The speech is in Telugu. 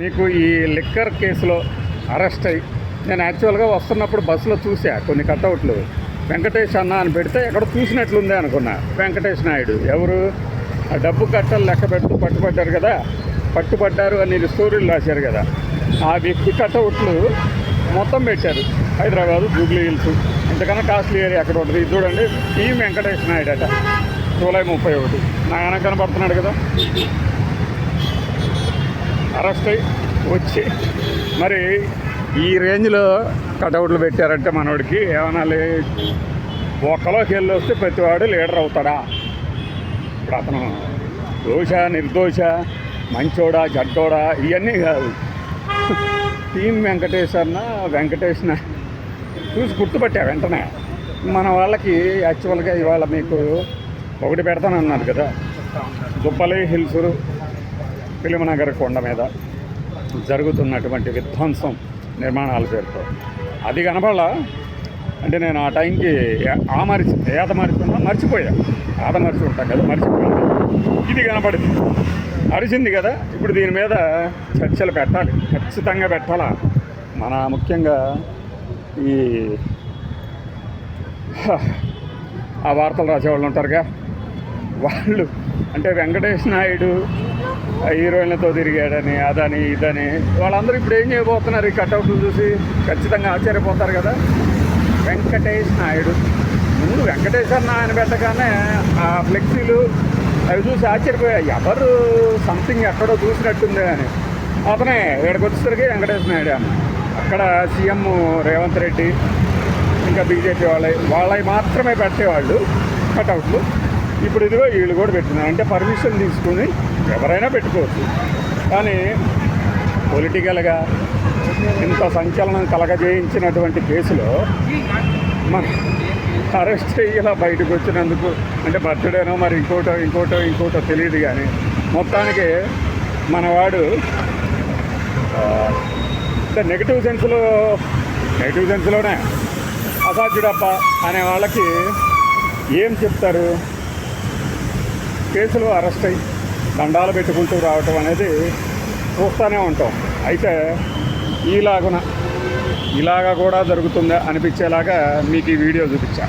మీకు ఈ లిక్కర్ కేసులో అరెస్ట్ అయ్యి నేను యాక్చువల్గా వస్తున్నప్పుడు బస్సులో చూసా కొన్ని కట్అవుట్లు వెంకటేష్ అన్న అని పెడితే ఎక్కడ చూసినట్లుంది అనుకున్నా. వెంకటేష్ నాయుడు ఎవరు? ఆ డబ్బు కట్టలు లెక్క పెడుతూ పట్టుబడ్డారు కదా, పట్టుబడ్డారు అని స్టోరీలు రాశారు కదా, ఆ వ్యక్తి కట్అవుట్లు మొత్తం పెట్టారు. హైదరాబాదు జూబ్లీ హిల్స్ ఇంతకన్నా కాస్ట్లీ ఏరియా అక్కడ ఉంటుంది. ఇది చూడండి, టీం వెంకటేష్ నాయుడు అట, జూలై 31 నా కనబడుతున్నాడు కదా. అరెస్ట్ అయ్యి వచ్చి మరి ఈ రేంజ్లో కటౌట్లు పెట్టారంటే మనోడికి ఏమనాలి? ఒక్కలోకి వెళ్ళి వస్తే ప్రతివాడు లీడర్ అవుతాడా? ఇప్పుడు అతను దోష నిర్దోష మంచోడా జడ్డోడా ఇవన్నీ కాదు. టీం వెంకటేష్ అన్న వెంకటేష్ చూసి గుర్తుపట్టా వెంటనే. మన వాళ్ళకి యాక్చువల్గా ఇవాళ మీకు ఒకటి పెడతానన్నారు కదా, దుప్పలి హిల్స్ ఫిలింనగర్ కొండ మీద జరుగుతున్నటువంటి విధ్వంసం నిర్మాణాల పేరుతో అది కనపడాల. అంటే నేను ఆ టైంకి మర్చిపోయా, ఆదమరిచి ఉంటాం కదా, మర్చిపోయాను. ఇది కనపడింది, అరిచింది కదా. ఇప్పుడు దీని మీద చర్చలు పెట్టాలి, ఖచ్చితంగా పెట్టాలా. మన ముఖ్యంగా ఈ ఆ వార్తలు రాసేవాళ్ళు ఉంటారుగా, వాళ్ళు అంటే వెంకటేష్ నాయుడు హీరోయిన్లతో తిరిగాడని అదని ఇదని వాళ్ళందరూ ఇప్పుడు ఏం చేయబోతున్నారు? ఈ కట్అవుట్లు చూసి ఖచ్చితంగా ఆశ్చర్యపోతారు కదా. వెంకటేష్ నాయుడు ముందు వెంకటేష్ అన్న ఆయన పెట్టగానే ఆ ఫ్లెక్సీలు అవి చూసి ఆశ్చర్యపోయా, ఎవరు సంథింగ్ ఎక్కడో చూసినట్టుంది అని. అతనే ఇక్కడికి వచ్చేసరికి వెంకటేష్ నాయుడు అన్న. అక్కడ సీఎం రేవంత్ రెడ్డి ఇంకా బీజేపీ వాళ్ళవి మాత్రమే పెట్టేవాళ్ళు కట్అవుట్లు. ఇప్పుడు ఇదిగో వీళ్ళు కూడా పెట్టినారు. అంటే పర్మిషన్ తీసుకుని ఎవరైనా పెట్టుకోవచ్చు. కానీ పొలిటికల్గా ఇంత సంచలనం కలగజేయించినటువంటి కేసులో మన అరెస్ట్ అయ్యేలా బయటకు వచ్చినందుకు అంటే బర్త్డేనో మరి ఇంకోటో తెలియదు. కానీ మొత్తానికి మనవాడు నెగిటివ్ సెన్స్లోనే అసాధ్యుడప్ప అనే వాళ్ళకి ఏం చెప్తారు? కేసులు అరెస్ట్ అయ్యి దండాలు పెట్టుకుంటూ రావటం అనేది చూస్తూనే ఉంటాం. అయితే ఇలాగా కూడా జరుగుతుందా అనిపించేలాగా మీకు ఈ వీడియో చూపించా.